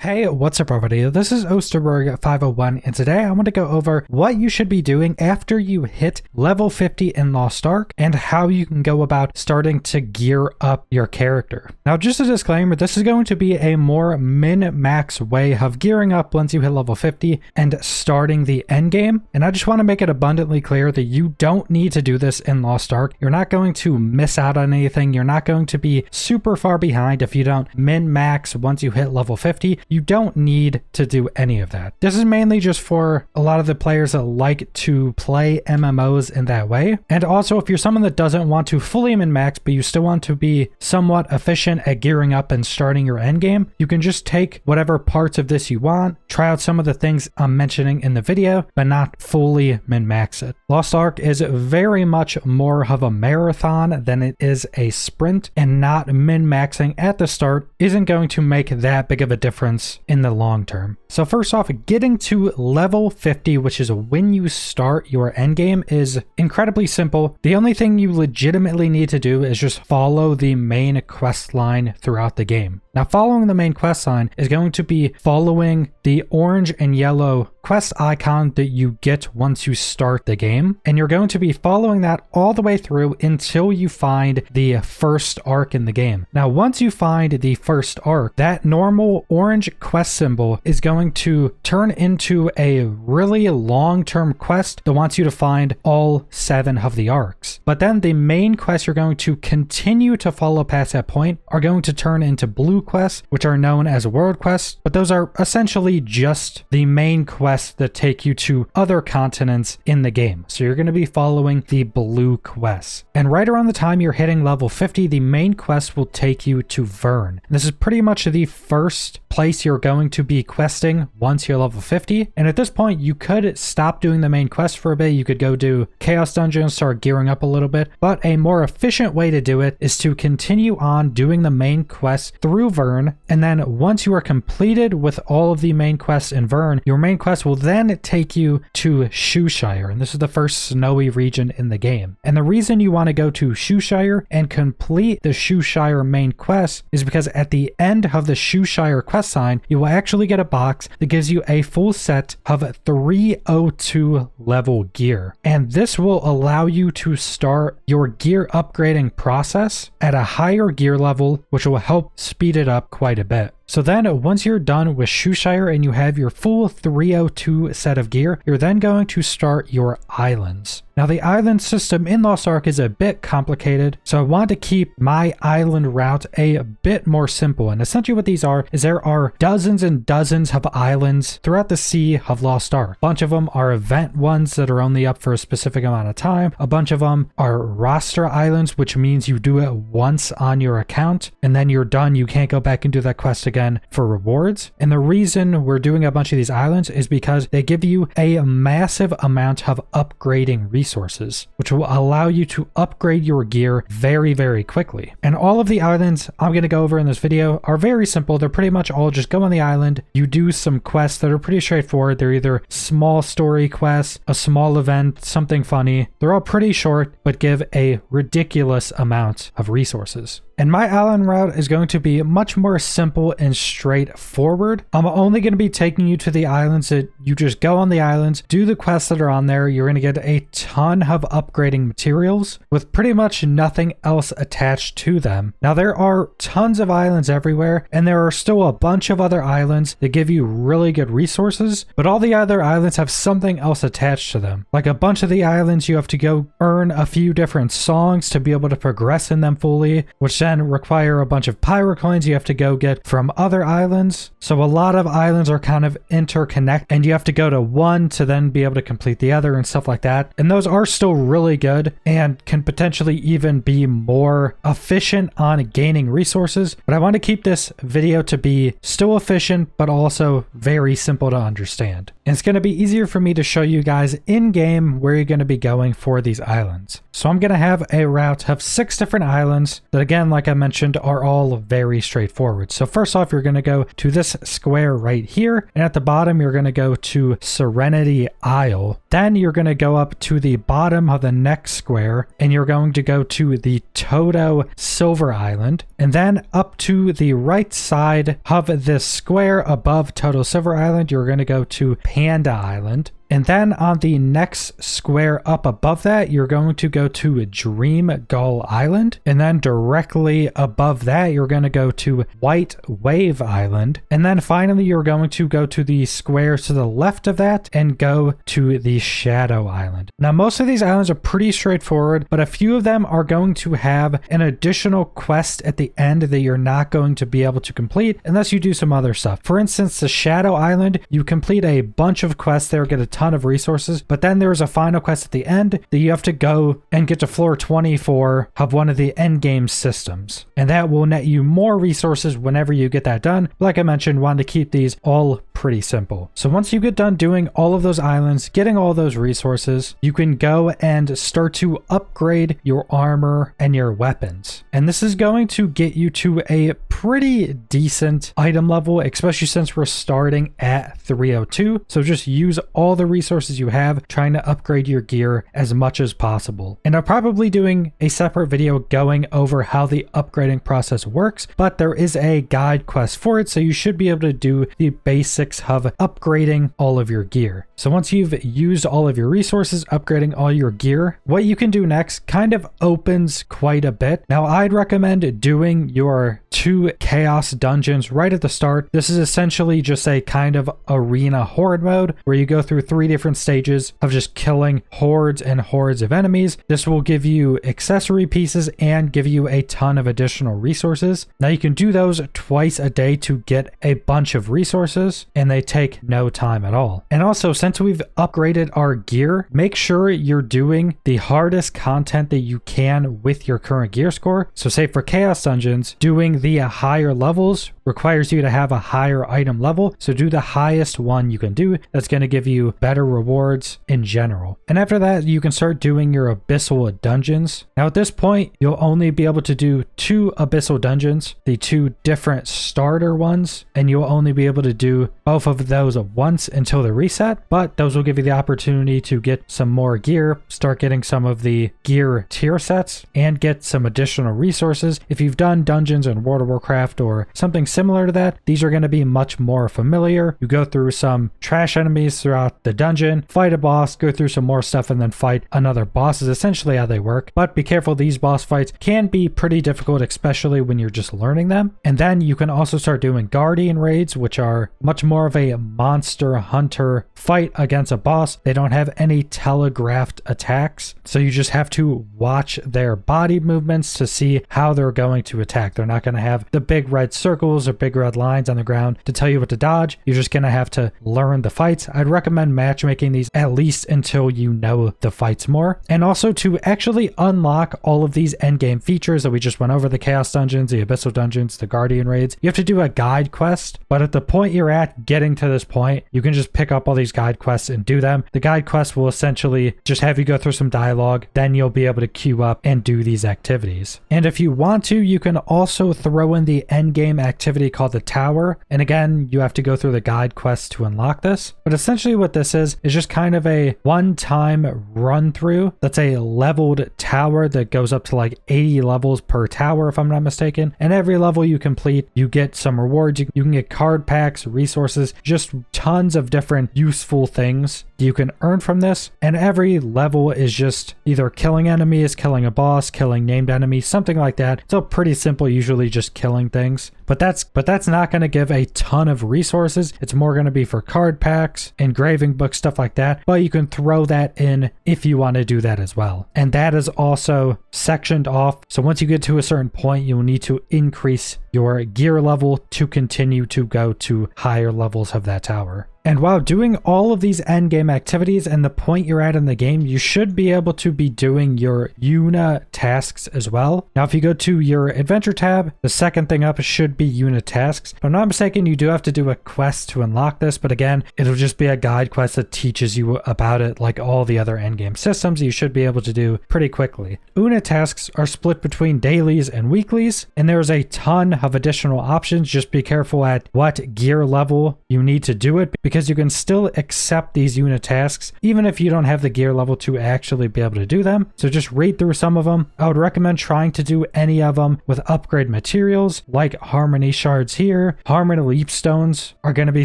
Hey, what's up everybody? This is Osterberg501 and today I want to go over what you should be doing after you hit level 50 in Lost Ark and how you can go about starting to gear up your character. Now just a disclaimer, this is going to be a more min-max way of gearing up once you hit level 50 and starting the endgame, and I just want to make it abundantly clear that you don't need to do this in Lost Ark. You're not going to miss out on anything. You're not going to be super far behind if you don't min-max once you hit level 50. You don't need to do any of that. This is mainly just for a lot of the players that like to play MMOs in that way. And also if you're someone that doesn't want to fully min-max, but you still want to be somewhat efficient at gearing up and starting your endgame, you can just take whatever parts of this you want, try out some of the things I'm mentioning in the video, but not fully min-max it. Lost Ark is very much more of a marathon than it is a sprint, and not min-maxing at the start isn't going to make that big of a difference in the long term. So first off, getting to level 50, which is when you start your endgame, is incredibly simple. The only thing you legitimately need to do is just follow the main quest line throughout the game. Now following the main quest line is going to be following the orange and yellow quest icon that you get once you start the game, and you're going to be following that all the way through until you find the first arc in the game. Now once you find the first arc, that normal orange quest symbol is going to turn into a really long-term quest that wants you to find all 7 of the arcs. But then the main quests you're going to continue to follow past that point are going to turn into blue quests, which are known as world quests, but those are essentially just the main quests that take you to other continents in the game. So you're going to be following the blue quests. And right around the time you're hitting level 50, the main quest will take you to Vern. This is pretty much the first place you're going to be questing once you're level 50. And at this point, you could stop doing the main quest for a bit. You could go do Chaos Dungeons, start gearing up a little bit. But a more efficient way to do it is to continue on doing the main quest through Vern. And then once you are completed with all of the main quests in Vern, your main quest will then take you to Shoeshire. And this is the first snowy region in the game. And the reason you want to go to Shoeshire and complete the Shoeshire main quest is because at the end of the Shoeshire quest sign, you will actually get a box that gives you a full set of 302 level gear. And this will allow you to start your gear upgrading process at a higher gear level, which will help speed it up quite a bit. So then once you're done with Shoeshire and you have your full 302 set of gear, you're then going to start your islands. Now the island system in Lost Ark is a bit complicated, so I want to keep my island route a bit more simple. And essentially what these are is there are dozens and dozens of islands throughout the sea of Lost Ark. A bunch of them are event ones that are only up for a specific amount of time. A bunch of them are roster islands, which means you do it once on your account and then you're done. You can't go back and do that quest again for rewards. And the reason we're doing a bunch of these islands is because they give you a massive amount of upgrading resources, which will allow you to upgrade your gear very, very quickly. And all of the islands I'm going to go over in this video are very simple. They're pretty much all just go on the island, you do some quests that are pretty straightforward. They're either small story quests, a small event, something funny. They're all pretty short, but give a ridiculous amount of resources. And my island route is going to be much more simple and straightforward. I'm only going to be taking you to the islands that you just go on the islands, do the quests that are on there. You're going to get a ton of upgrading materials with pretty much nothing else attached to them. Now there are tons of islands everywhere, and there are still a bunch of other islands that give you really good resources, but all the other islands have something else attached to them. Like a bunch of the islands, you have to go earn a few different songs to be able to progress in them fully, which then require a bunch of pyro coins you have to go get from other islands. So a lot of islands are kind of interconnected, and you have to go to one to then be able to complete the other and stuff like that. And those are still really good and can potentially even be more efficient on gaining resources. But I want to keep this video to be still efficient, but also very simple to understand. And it's going to be easier for me to show you guys in game where you're going to be going for these islands. So I'm going to have a route of 6 different islands that, again, like I mentioned, are all very straightforward. So first off, you're going to go to this square right here, and at the bottom, you're going to go to Serenity Isle. Then you're going to go up to the bottom of the next square, and you're going to go to the Toto Silver Island, and then up to the right side of this square above Toto Silver Island, you're going to go to Panda Island. And then on the next square up above that, you're going to go to Dream Gull Island. And then directly above that, you're going to go to White Wave Island. And then finally, you're going to go to the square to the left of that and go to the Shadow Island. Now, most of these islands are pretty straightforward, but a few of them are going to have an additional quest at the end that you're not going to be able to complete unless you do some other stuff. For instance, the Shadow Island, you complete a bunch of quests there, get a ton of resources, but then there's a final quest at the end that you have to go and get to floor 24 of one of the endgame systems, and that will net you more resources whenever you get that done. Like I mentioned, wanted to keep these all pretty simple. So once you get done doing all of those islands, getting all those resources, you can go and start to upgrade your armor and your weapons, and this is going to get you to a pretty decent item level, especially since we're starting at 302. So just use all the resources you have, trying to upgrade your gear as much as possible. And I'm probably doing a separate video going over how the upgrading process works, but there is a guide quest for it, so you should be able to do the basics of upgrading all of your gear. So once you've used all of your resources, upgrading all your gear, what you can do next kind of opens quite a bit. Now, I'd recommend doing your 2 chaos dungeons right at the start. This is essentially just a kind of arena horde mode where you go through 3 different stages of just killing hordes and hordes of enemies. This will give you accessory pieces and give you a ton of additional resources. Now you can do those twice a day to get a bunch of resources, and they take no time at all. And also, since we've upgraded our gear, make sure you're doing the hardest content that you can with your current gear score. So say for chaos dungeons, doing the higher levels requires you to have a higher item level, so do the highest one you can do. That's going to give you better rewards in general. And after that, you can start doing your Abyssal Dungeons. Now at this point, you'll only be able to do 2 Abyssal Dungeons, the 2 different starter ones, and you'll only be able to do both of those once until the reset, but those will give you the opportunity to get some more gear, start getting some of the gear tier sets, and get some additional resources. If you've done dungeons in World of Warcraft or something similar to that, these are going to be much more familiar. You go through some trash enemies throughout the dungeon, fight a boss, go through some more stuff, and then fight another boss is essentially how they work. But be careful, these boss fights can be pretty difficult, especially when you're just learning them. And then you can also start doing Guardian raids, which are much more of a monster hunter fight against a boss. They don't have any telegraphed attacks, so you just have to watch their body movements to see how they're going to attack. They're not going to have the big red circles or big red lines on the ground to tell you what to dodge. You're just going to have to learn the fights. I'd recommend matchmaking these at least until you know the fights more. And also, to actually unlock all of these endgame features that we just went over, the Chaos Dungeons, the Abyssal Dungeons, the Guardian Raids, you have to do a guide quest. But at the point you're at getting to this point, you can just pick up all these guide quests and do them. The guide quest will essentially just have you go through some dialogue, then you'll be able to queue up and do these activities. And if you want to, you can also throw in the endgame activity called the Tower. And again, you have to go through the guide quest to unlock this. But essentially what this is just kind of a one-time run through. That's a leveled tower that goes up to like 80 levels per tower, if I'm not mistaken. And every level you complete, you get some rewards. You can get card packs, resources, just tons of different useful things you can earn from this. And every level is just either killing enemies, killing a boss, killing named enemies, something like that. It's all pretty simple, usually just killing things. But that's not going to give a ton of resources. It's more going to be for card packs, engraving books, stuff like that. But you can throw that in if you want to do that as well. And that is also sectioned off. So once you get to a certain point, you will need to increase your gear level to continue to go to higher levels of that tower. And while doing all of these endgame activities and the point you're at in the game, you should be able to be doing your Una tasks as well. Now, if you go to your adventure tab, the second thing up should be Una tasks. If I'm not mistaken, you do have to do a quest to unlock this, but again, it'll just be a guide quest that teaches you about it like all the other endgame systems you should be able to do pretty quickly. Una tasks are split between dailies and weeklies, and there's a ton of additional options. Just be careful at what gear level you need to do it, because you can still accept these Una tasks even if you don't have the gear level to actually be able to do them. So just read through some of them. I would recommend trying to do any of them with upgrade materials like harmony shards here. Harmony leap stones are going to be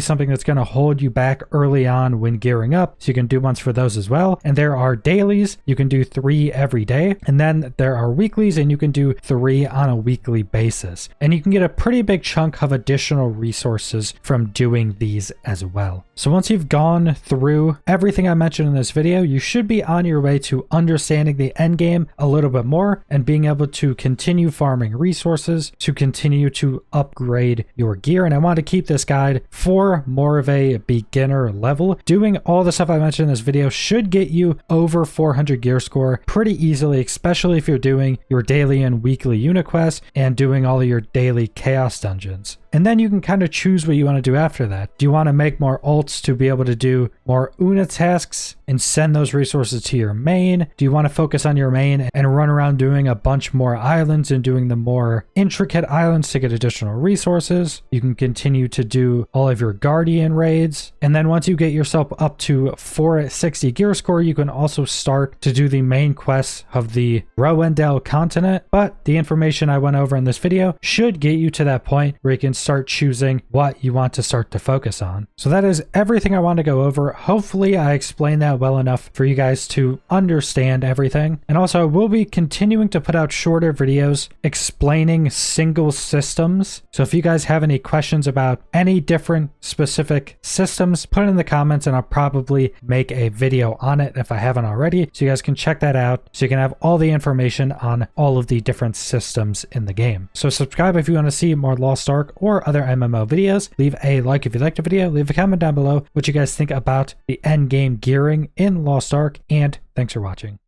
something that's going to hold you back early on when gearing up, so you can do ones for those as well. And there are dailies, you can do 3 every day, and then there are weeklies, and you can do 3 on a weekly basis, and you can get a pretty big chunk of additional resources from doing these as well. So once you've gone through everything I mentioned in this video, you should be on your way to understanding the end game a little bit more and being able to continue farming resources to continue to upgrade your gear. And I want to keep this guide for more of a beginner level. Doing all the stuff I mentioned in this video should get you over 400 gear score pretty easily, especially if you're doing your daily and weekly Una quests and doing all of your daily chaos dungeons. And then you can kind of choose what you want to do after that. Do you want to make more alts to be able to do more Una tasks and send those resources to your main? Do you want to focus on your main and run around doing a bunch more islands and doing the more intricate islands to get additional resources? You can continue to do all of your guardian raids. And then once you get yourself up to 460 gear score, you can also start to do the main quests of the Roendel continent. But the information I went over in this video should get you to that point where you can start choosing what you want to start to focus on. So that is everything I want to go over. Hopefully I explained that well enough for you guys to understand everything. And also I will be continuing to put out shorter videos explaining single systems. So if you guys have any questions about any different specific systems, put it in the comments and I'll probably make a video on it if I haven't already. So you guys can check that out so you can have all the information on all of the different systems in the game. So subscribe if you want to see more Lost Ark or other MMO videos. Leave a like if you liked the video. Leave a comment down below what you guys think about the end game gearing in Lost Ark, and thanks for watching.